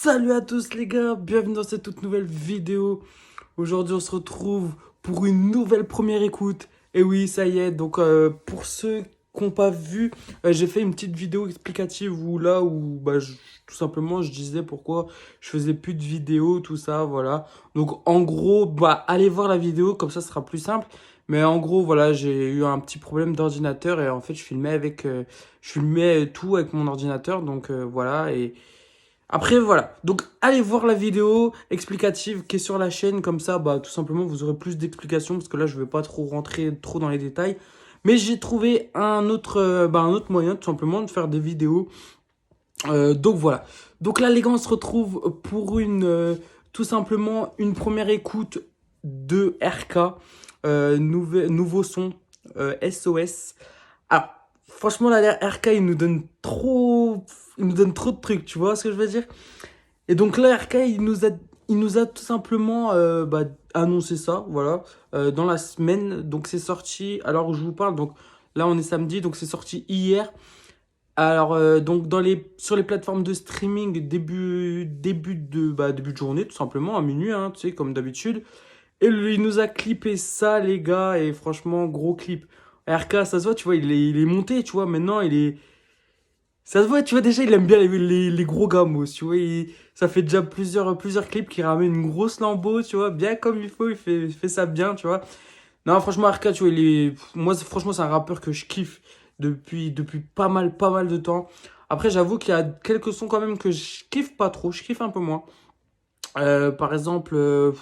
Salut à tous les gars, bienvenue dans cette toute nouvelle vidéo. Aujourd'hui on se retrouve pour une nouvelle première écoute. Et oui, ça y est, donc pour ceux qui n'ont pas vu, j'ai fait une petite vidéo explicative où tout simplement je disais pourquoi je faisais plus de vidéos, tout ça, voilà. Donc en gros, allez voir la vidéo, comme ça ce sera plus simple. Mais en gros, voilà, j'ai eu un petit problème d'ordinateur et en fait je filmais tout avec mon ordinateur, donc voilà. Et après, voilà. Donc, allez voir la vidéo explicative qui est sur la chaîne. Comme ça, tout simplement, vous aurez plus d'explications. Parce que là, je vais pas trop rentrer trop dans les détails. Mais j'ai trouvé un autre moyen, tout simplement, de faire des vidéos. Donc, voilà. Donc là, les gars, on se retrouve pour tout simplement, une première écoute de RK. Nouveau son, SOS. Alors, franchement, là, RK, il nous donne trop de trucs, tu vois ce que je veux dire? Et donc là, RK, il nous a tout simplement annoncé ça, voilà, dans la semaine. Donc c'est sorti, alors je vous parle, donc là on est samedi, donc c'est sorti hier. Alors, donc sur les plateformes de streaming, début de journée, tout simplement, à minuit, hein, tu sais, comme d'habitude. Et lui, il nous a clippé ça, les gars, et franchement, gros clip. RK, ça se voit, tu vois, il est monté, tu vois, maintenant, ça se voit, tu vois, déjà, il aime bien les gros gamos, tu vois, ça fait déjà plusieurs clips qui ramènent une grosse lambeau, tu vois, bien comme il faut, il fait ça bien, tu vois. Non, franchement, RK, tu vois, franchement, c'est un rappeur que je kiffe depuis pas mal de temps. Après, j'avoue qu'il y a quelques sons quand même que je kiffe pas trop, je kiffe un peu moins. Par exemple,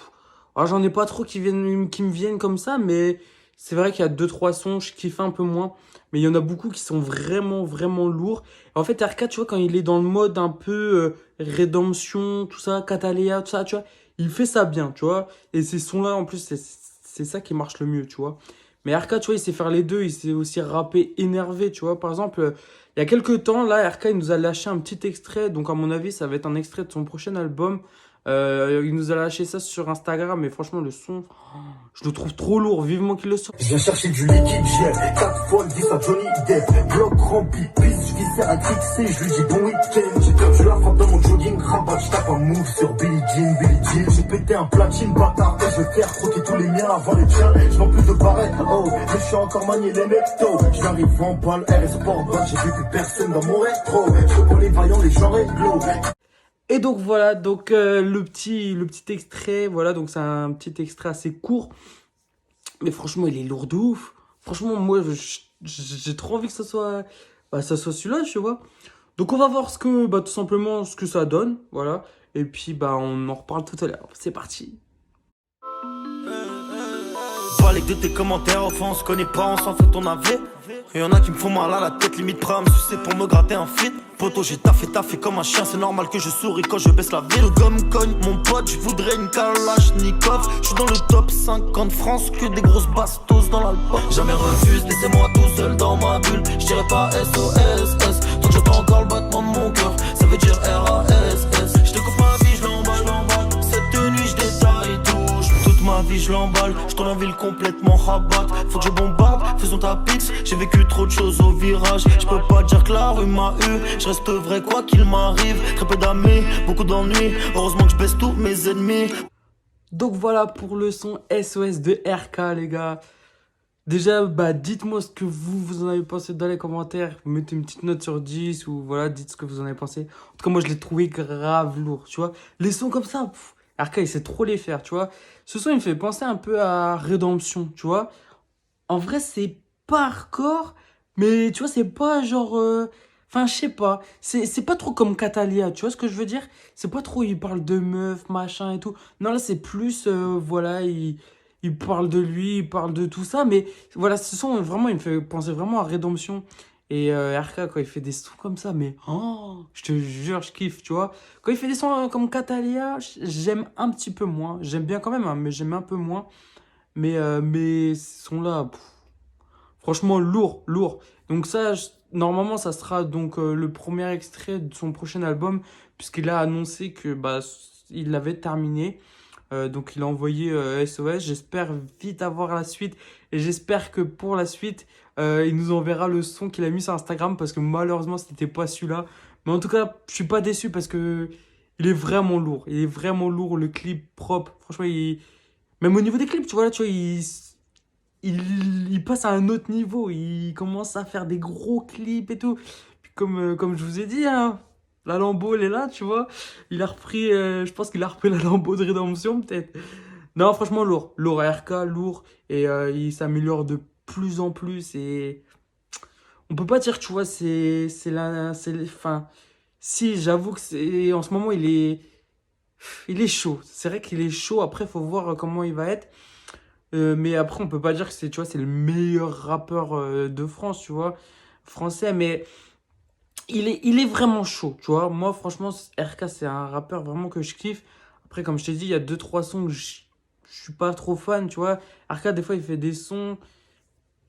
j'en ai pas trop qui me viennent comme ça, mais c'est vrai qu'il y a deux trois sons, je kiffe un peu moins. Mais il y en a beaucoup qui sont vraiment lourds. Et en fait, RK, tu vois, quand il est dans le mode un peu rédemption, tout ça, Cataléa, tout ça, tu vois, il fait ça bien, tu vois. Et ces sons-là, en plus, c'est ça qui marche le mieux, tu vois. Mais RK, tu vois, il sait faire les deux, il sait aussi rapper énervé, tu vois. Par exemple, il y a quelques temps, là, RK, il nous a lâché un petit extrait. Donc, à mon avis, ça va être un extrait de son prochain album. Il nous a lâché ça sur Instagram, mais franchement, le son, je le trouve trop lourd. Vivement qu'il le sorte. Je viens chercher du liquide, j'ai 4 fois le 10 à Johnny Depp. Bloc rempli de pisse, je visais à Trixie, je lui dis bon week-end. J'ai perdu la frappe dans mon jogging, rabat, je tape un move sur Billie Jean. J'ai pété un platine bâtard et je vais faire croquer tous les miens avant les tiens. Je vends plus de barrettes, oh, mais je suis encore manié les métaux. J'arrive en balle, RS Sport, j'ai vu plus personne dans mon rétro. Je pour les vaillants, les gens réglo. Et donc voilà, donc le petit extrait, voilà, donc c'est un petit extrait assez court. Mais franchement, il est lourd de ouf. Franchement, moi, j'ai trop envie que ça soit celui-là, tu vois. Donc on va voir tout simplement ce que ça donne, voilà. Et puis, on en reparle tout à l'heure. C'est parti. Valait que de tes commentaires, enfin on se connaît pas, on s'en fout ton avis. Y'en a qui me font mal à la tête, limite prêt à me sucer pour me gratter un fit. Poto j'ai taffé comme un chien, c'est normal que je souris quand je baisse la ville. Le gomme cogne, mon pote, je voudrais une Kalachnikov. Je suis dans le top 50 de France, que des grosses bastos dans l'album. Jamais refuse, laissez-moi tout seul dans ma bulle. Je dirais pas SOS, tant que j'entends encore le battement de mon cœur, ça veut dire RASS. Je te coupe ma vie, je l'emballe, cette nuit je détaille tout. Toute ma vie je l'emballe, je tourne en ville complètement rabat. Faut que je bombarde, faisons ta pix. J'ai vécu trop de choses au virage. Je peux pas dire que la rue m'a eu. Je reste vrai quoi qu'il m'arrive. Très peu d'amis, beaucoup d'ennuis. Heureusement que je baisse tous mes ennemis. Donc voilà pour le son SOS de RK, les gars. Déjà, dites-moi ce que vous en avez pensé dans les commentaires. Mettez une petite note sur 10 ou voilà, dites ce que vous en avez pensé. En tout cas, moi, je l'ai trouvé grave lourd, tu vois. Les sons comme ça, RK, il sait trop les faire, tu vois. Ce son, il me fait penser un peu à Rédemption, tu vois. En vrai, c'est pas hardcore, mais tu vois, c'est pas genre... Enfin, je sais pas. C'est pas trop comme Catalia, tu vois ce que je veux dire? C'est pas trop, il parle de meuf, machin et tout. Non, là, c'est plus, voilà, il parle de lui, il parle de tout ça. Mais voilà, ce son, vraiment, il me fait penser vraiment à Rédemption. Et RK, quand il fait des sons comme ça, mais oh, je te jure, je kiffe, tu vois. Quand il fait des sons comme Catalia, j'aime un petit peu moins. J'aime bien quand même, hein, mais j'aime un peu moins. Mais ces sons-là, franchement, lourd. Donc ça, normalement, ça sera donc le premier extrait de son prochain album, puisqu'il a annoncé que il l'avait terminé. Donc il a envoyé SOS. J'espère vite avoir la suite. Et j'espère que pour la suite, il nous enverra le son qu'il a mis sur Instagram, parce que malheureusement, c'était pas celui-là. Mais en tout cas, je suis pas déçu parce que il est vraiment lourd. Il est vraiment lourd, le clip propre. Franchement, même au niveau des clips, tu vois, là, tu vois, il passe à un autre niveau. Il commence à faire des gros clips et tout. Puis comme je vous ai dit, hein, la Lambo, elle est là, tu vois. Il a repris, je pense qu'il a repris la Lambo de Rédemption, peut-être. Non, franchement, lourd. Lourd RK, lourd. Et il s'améliore de plus en plus. Et on peut pas dire, tu vois, enfin, si, j'avoue que en ce moment, il est chaud. C'est vrai qu'il est chaud. Après, faut voir comment il va être. Mais après, on peut pas dire que tu vois, c'est le meilleur rappeur de France, tu vois, français. Mais il est vraiment chaud, tu vois. Moi, franchement, RK, c'est un rappeur vraiment que je kiffe. Après, comme je t'ai dit, il y a deux, trois sons que je suis pas trop fan, tu vois. RK, des fois, il fait des sons.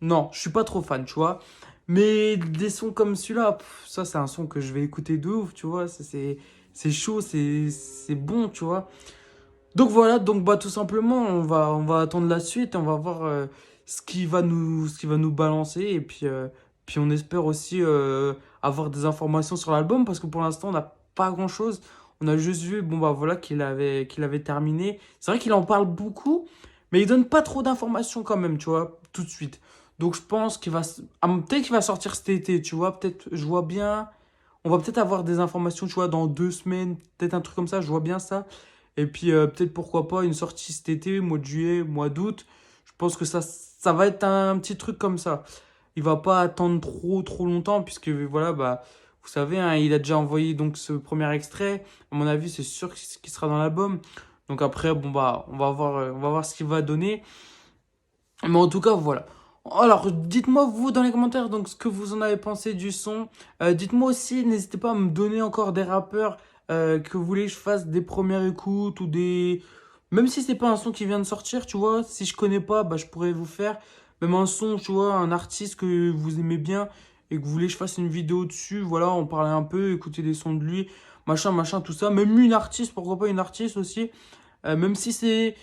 Non, je suis pas trop fan, tu vois. Mais des sons comme celui-là, ça, c'est un son que je vais écouter de ouf, tu vois. C'est chaud, c'est bon, tu vois. Donc voilà, donc bah tout simplement, on va attendre la suite, on va voir ce qui va nous balancer et puis on espère aussi avoir des informations sur l'album parce que pour l'instant on n'a pas grand-chose. On a juste vu bon bah voilà qu'il avait terminé. C'est vrai qu'il en parle beaucoup, mais il donne pas trop d'informations quand même, tu vois, tout de suite. Donc je pense peut-être qu'il va sortir cet été, tu vois, peut-être je vois bien, on va peut-être avoir des informations, tu vois, dans 2 semaines, peut-être un truc comme ça, je vois bien ça. Et puis peut-être pourquoi pas une sortie cet été, mois de juillet, mois d'août. Je pense que ça va être un petit truc comme ça. Il va pas attendre trop trop longtemps puisque voilà, bah vous savez, hein, il a déjà envoyé donc ce premier extrait. À mon avis, c'est sûr qu'il sera dans l'album. Donc après, bon bah on va voir ce qu'il va donner. Mais en tout cas, voilà. Alors, dites-moi vous dans les commentaires donc ce que vous en avez pensé du son. Dites-moi aussi, n'hésitez pas à me donner encore des rappeurs que vous voulez que je fasse des premières écoutes ou des... Même si c'est pas un son qui vient de sortir, tu vois, si je connais pas, bah je pourrais vous faire même un son, tu vois, un artiste que vous aimez bien et que vous voulez que je fasse une vidéo dessus, voilà, on parlait un peu, écouter des sons de lui, machin, tout ça. Même une artiste, pourquoi pas une artiste aussi. Même si c'est...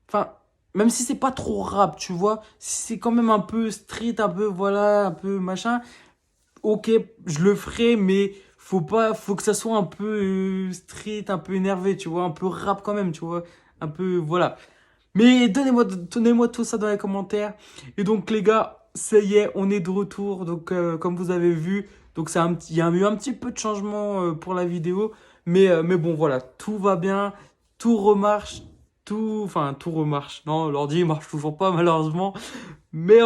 Enfin, même si c'est pas trop rap, tu vois, si c'est quand même un peu street, un peu, voilà, un peu machin, ok, je le ferai, mais faut que ça soit un peu street, un peu énervé, tu vois, un peu rap quand même, tu vois, un peu, voilà. Mais donnez-moi tout ça dans les commentaires. Et donc, les gars, ça y est, on est de retour. Donc, comme vous avez vu, donc il y a eu un petit peu de changement pour la vidéo. Mais bon, voilà, tout va bien, tout remarche, enfin, tout remarche. Non, l'ordi, il marche toujours pas, malheureusement. Mais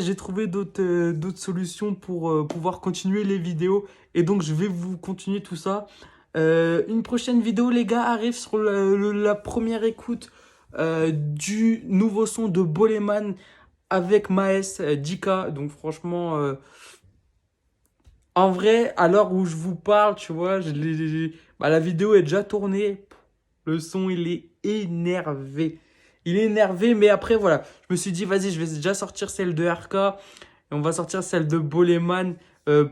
j'ai trouvé d'autres solutions pour pouvoir continuer les vidéos. Et donc, je vais vous continuer tout ça. Une prochaine vidéo, les gars, arrive sur la première écoute du nouveau son de Boleman avec Maes, Dika. Donc, franchement, en vrai, à l'heure où je vous parle, tu vois, bah, la vidéo est déjà tournée. Le son, il est énervé. Il est énervé, mais après, voilà. Je me suis dit, vas-y, je vais déjà sortir celle de RK. Et on va sortir celle de Boleman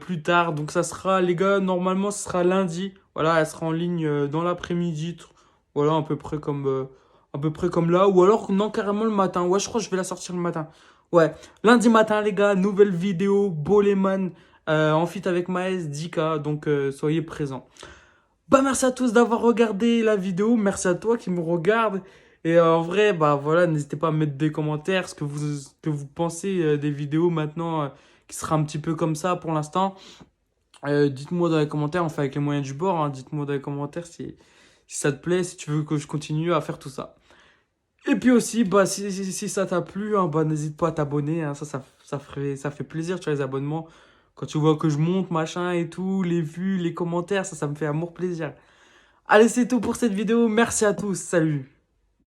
plus tard. Donc, ça sera, les gars, normalement, ce sera lundi. Voilà, elle sera en ligne dans l'après-midi. Voilà, à peu près comme là. Ou alors, non, carrément le matin. Ouais, je crois que je vais la sortir le matin. Ouais, lundi matin, les gars, nouvelle vidéo. Boleman en feat avec Maes, Dika. Donc, soyez présents. Bah merci à tous d'avoir regardé la vidéo, merci à toi qui me regarde. Et en vrai, bah voilà, n'hésitez pas à mettre des commentaires ce que vous pensez des vidéos maintenant qui sera un petit peu comme ça pour l'instant. Dites-moi dans les commentaires, enfin avec les moyens du bord, hein, dites-moi dans les commentaires si ça te plaît, si tu veux que je continue à faire tout ça. Et puis aussi, bah si ça t'a plu, hein, bah n'hésite pas à t'abonner, hein, ça fait plaisir, tu vois, les abonnements. Quand tu vois que je monte, machin et tout, les vues, les commentaires, ça me fait amour plaisir. Allez, c'est tout pour cette vidéo. Merci à tous. Salut.